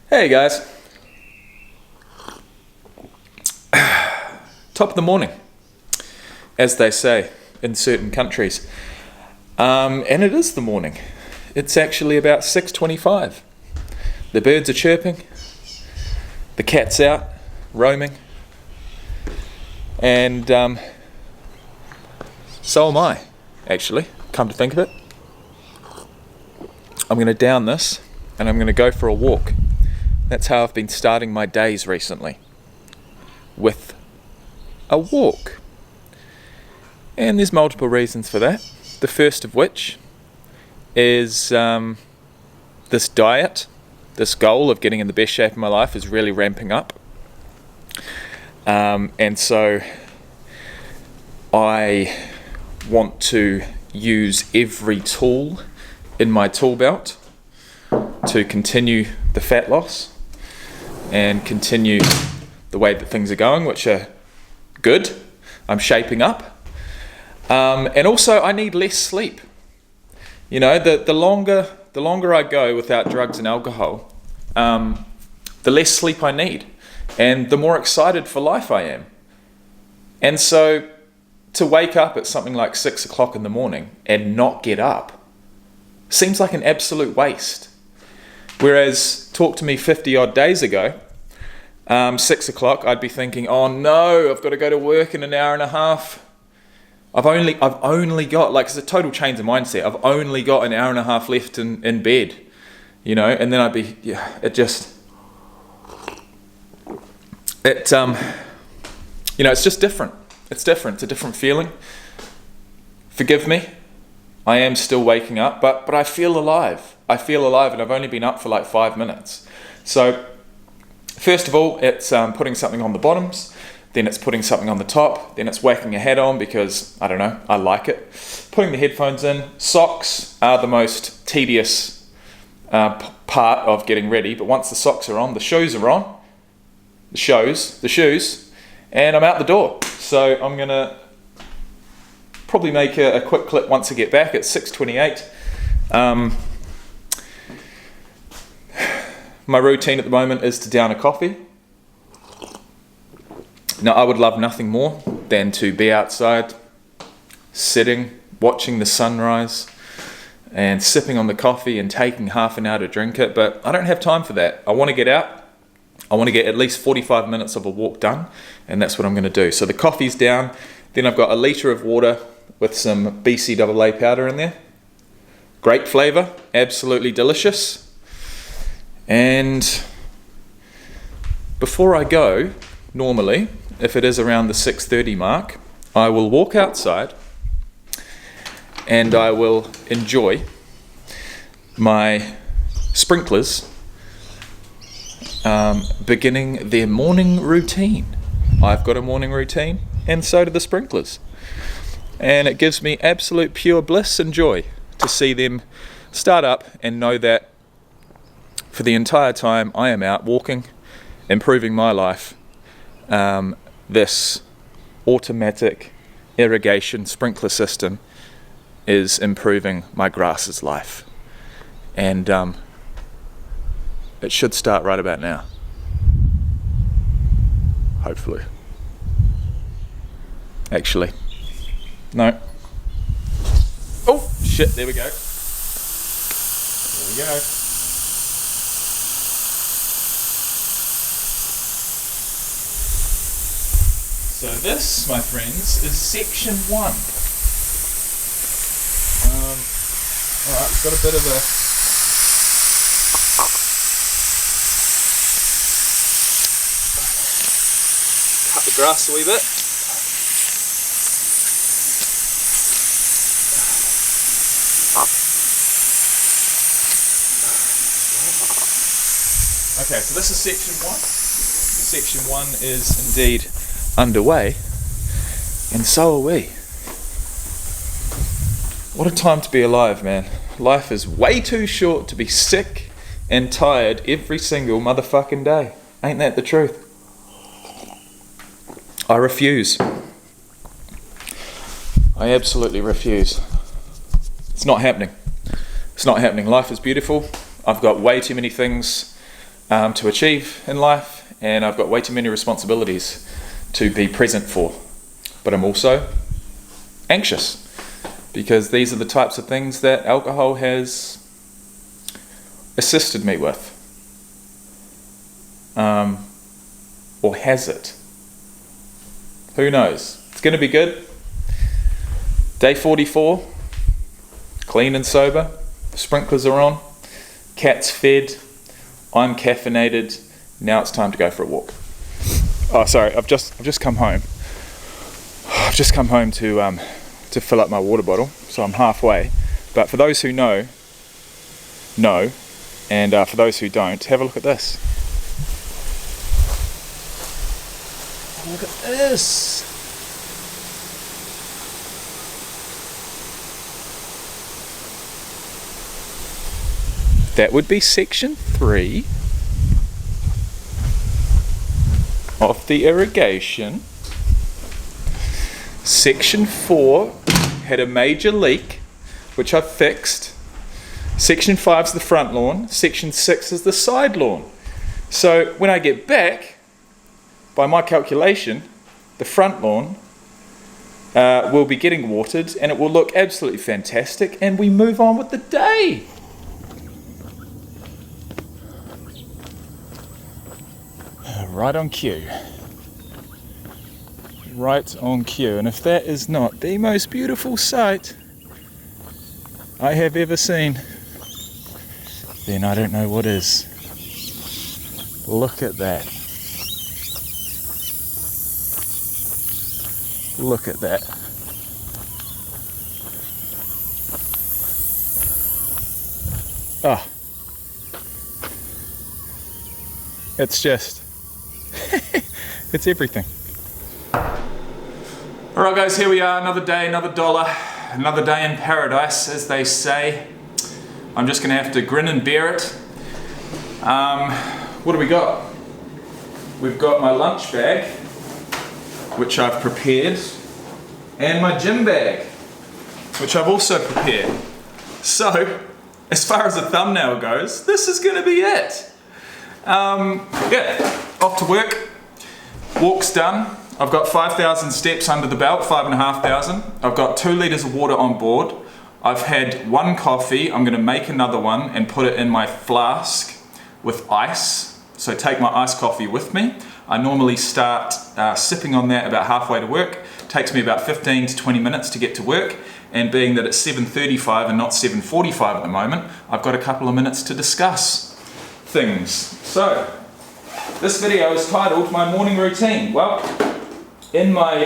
Hey guys. Top of the morning, as they say in certain countries. And it is the morning. It's actually about 6:25. The birds are chirping, the cat's out, roaming, and so am I, actually, come to think of it. I'm going to down this, and I'm going to go for a walk. That's how I've been starting my days recently, with a walk. And there's multiple reasons for that. The first of which is this diet, this goal of getting in the best shape of my life is really ramping up. And so I want to use every tool in my tool belt to continue the fat loss and continue the way that things are going, which are good. I'm shaping up. And also I need less sleep. You know, the longer I go without drugs and alcohol, the less sleep I need and the more excited for life I am. And so to wake up at something like 6 o'clock in the morning and not get up seems like an absolute waste. Whereas talk to me 50 odd days ago, 6 o'clock, I'd be thinking, oh no, I've got to go to work in an hour and a half. I've only got, like, it's a total change of mindset. I've only got an hour and a half left in bed, you know, and then I'd be, it's just different. It's different. It's a different feeling. Forgive me. I am still waking up, but I feel alive. I feel alive, and I've only been up for like 5 minutes. So, first of all, it's putting something on the bottoms. Then it's putting something on the top. Then it's whacking a hat on because, I don't know, I like it. Putting the headphones in. Socks are the most tedious part of getting ready. But once the socks are on, the shoes are on. The shoes. And I'm out the door. So I'm going to probably make a quick clip once I get back at 6:28. My routine at the moment is to down a coffee. Now, I would love nothing more than to be outside, sitting, watching the sunrise, and sipping on the coffee and taking half an hour to drink it, but I don't have time for that. I want to get out. I want to get at least 45 minutes of a walk done, and that's what I'm going to do. So the coffee's down, then I've got a litre of water with some BCAA powder in there. Great flavour, absolutely delicious. And before I go, normally, if it is around the 6:30 mark, I will walk outside and I will enjoy my sprinklers beginning their morning routine. I've got a morning routine, and so do the sprinklers. And it gives me absolute pure bliss and joy to see them start up and know that for the entire time I am out walking, improving my life, this automatic irrigation sprinkler system is improving my grass's life. And it should start right about now. Hopefully. Actually, no. Oh, shit, there we go. There we go. So this, my friends, is section 1. Alright, we've got a bit of a... Cut the grass a wee bit. Okay, so this is section 1. Section 1 is indeed underway, and so are we. What a time to be alive, man. Life is way too short to be sick and tired every single motherfucking day. Ain't that the truth? I refuse. I absolutely refuse. It's not happening. It's not happening. Life is beautiful. I've got way too many things to achieve in life, and I've got way too many responsibilities to be present for. But I'm also anxious, because these are the types of things that alcohol has assisted me with. Or has it? Who knows? It's going to be good. Day 44, clean and sober. The sprinklers are on. Cat's fed. I'm caffeinated. Now it's time to go for a walk. Oh, sorry. I've just come home. I've just come home to fill up my water bottle, so I'm halfway. But for those who know, and for those who don't, have a look at this. Look at this. That would be section 3 of the irrigation. Section 4 had a major leak, which I've fixed. Section 5 is the front lawn. Section 6 is the side lawn. So when I get back, by my calculation, the front lawn will be getting watered, and it will look absolutely fantastic, and we move on with the day. Right on cue. Right on cue. And if that is not the most beautiful sight I have ever seen, then I don't know what is. Look at that. Look at that. Ah. It's just it's everything. Alright guys, here we are, another day, another dollar, another day in paradise, as they say. I'm just going to have to grin and bear it. What do we got? We've got my lunch bag, which I've prepared, and my gym bag, which I've also prepared. So, as far as the thumbnail goes, this is going to be it. Yeah, off to work. Walk's done. I've got 5,000 steps under the belt, 5,500. I've got 2 litres of water on board. I've had 1 coffee. I'm going to make another one and put it in my flask with ice. So take my iced coffee with me. I normally start sipping on that about halfway to work. It takes me about 15 to 20 minutes to get to work. And being that it's 7:35 and not 7:45 at the moment, I've got a couple of minutes to discuss things. So, this video is titled My Morning Routine. Well, in my,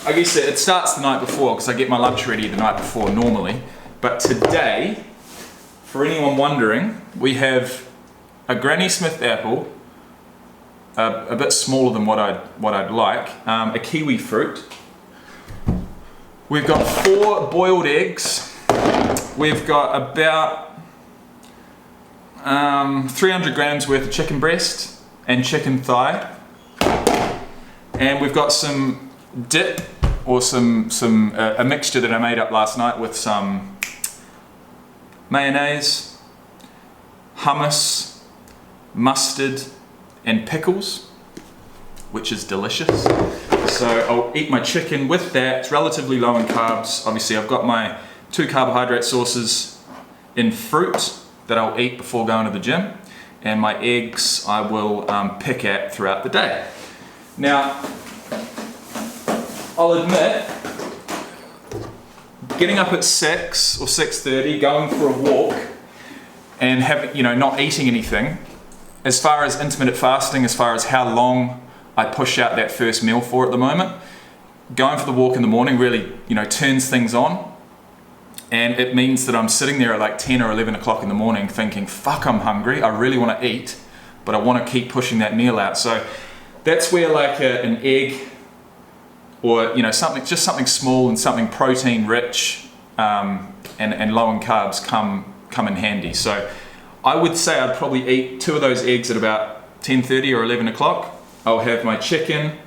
I guess it starts the night before, because I get my lunch ready the night before normally. But today, for anyone wondering, we have a Granny Smith apple, a bit smaller than what I'd like, a kiwi fruit. We've got 4 boiled eggs. We've got about 300 grams worth of chicken breast and chicken thigh, and we've got some dip, or a mixture that I made up last night with some mayonnaise, hummus, mustard and pickles, which is delicious. So I'll eat my chicken with that. It's relatively low in carbs. Obviously I've got my 2 carbohydrate sources in fruit that I'll eat before going to the gym, and my eggs I will pick at throughout the day. Now, I'll admit, getting up at 6 or 6:30, going for a walk, and not eating anything, as far as intermittent fasting, as far as how long I push out that first meal for at the moment, going for the walk in the morning really, turns things on. And it means that I'm sitting there at like 10 or 11 o'clock in the morning thinking, fuck, I'm hungry, I really want to eat, but I want to keep pushing that meal out. So that's where like an egg, or something small and something protein rich and low in carbs come in handy. So I would say I'd probably eat 2 of those eggs at about 10:30 or 11 o'clock. I'll have my chicken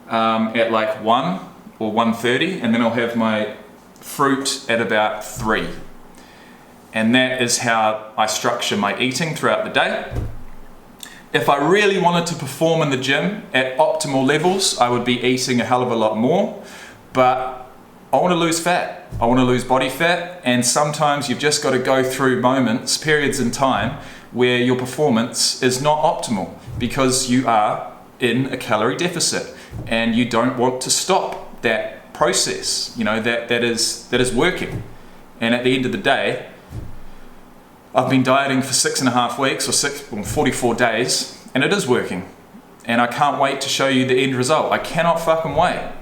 at like 1 or 1:30, and then I'll have my fruit at about 3. And that is how I structure my eating throughout the day. If I really wanted to perform in the gym at optimal levels, I would be eating a hell of a lot more. But I want to lose fat. I want to lose body fat. And sometimes you've just got to go through moments, periods in time, where your performance is not optimal because you are in a calorie deficit and you don't want to stop that process, that is working. And at the end of the day, I've been dieting for 6.5 weeks or 44 days, and it is working. And I can't wait to show you the end result. I cannot fucking wait.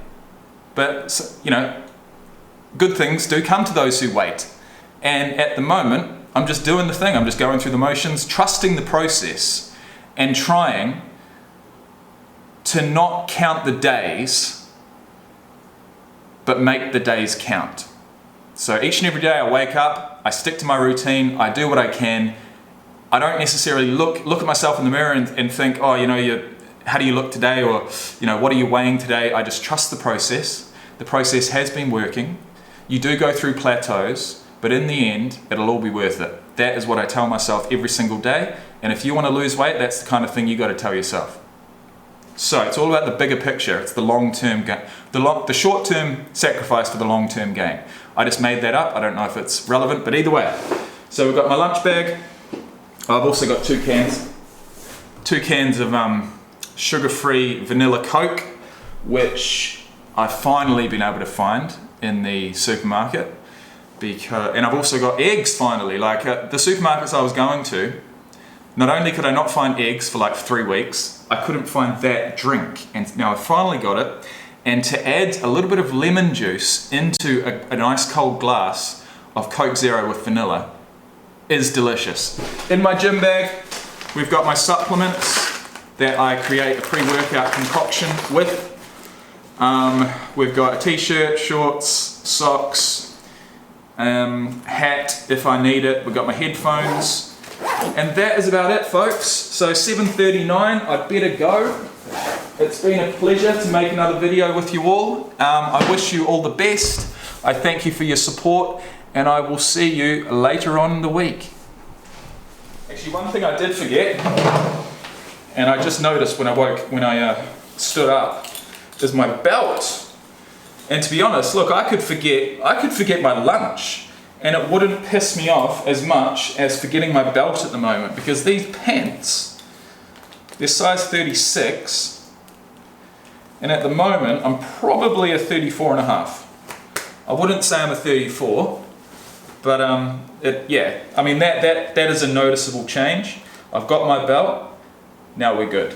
But, good things do come to those who wait. And at the moment, I'm just doing the thing. I'm just going through the motions, trusting the process, and trying to not count the days, but make the days count. So each and every day I wake up, I stick to my routine, I do what I can. I don't necessarily look at myself in the mirror and think, oh, how do you look today? Or, what are you weighing today? I just trust the process. The process has been working. You do go through plateaus, but in the end, it'll all be worth it. That is what I tell myself every single day. And if you want to lose weight, that's the kind of thing you got to tell yourself. So it's all about the bigger picture. It's the long-term gain, the short-term sacrifice for the long-term gain. I just made that up. I don't know if it's relevant, but either way. So we've got my lunch bag. I've also got two cans of sugar-free vanilla Coke, which I've finally been able to find in the supermarket. And I've also got eggs finally. Like the supermarkets I was going to, not only could I not find eggs for like 3 weeks, I couldn't find that drink. And now I finally got it. And to add a little bit of lemon juice into a nice cold glass of Coke Zero with vanilla is delicious. In my gym bag, we've got my supplements that I create a pre-workout concoction with. We've got a t-shirt, shorts, socks, hat if I need it. We've got my headphones. And that is about it, folks. So 7:39, I'd better go. It's been a pleasure to make another video with you all. I wish you all the best. I thank you for your support, and I will see you later on in the week. Actually, one thing I did forget, and I just noticed when I stood up, is my belt. And to be honest, look, I could forget my lunch, and it wouldn't piss me off as much as forgetting my belt at the moment, because these pants, they're size 36, and at the moment I'm probably a 34.5. I wouldn't say I'm a 34, but that is a noticeable change. I've got my belt, now we're good.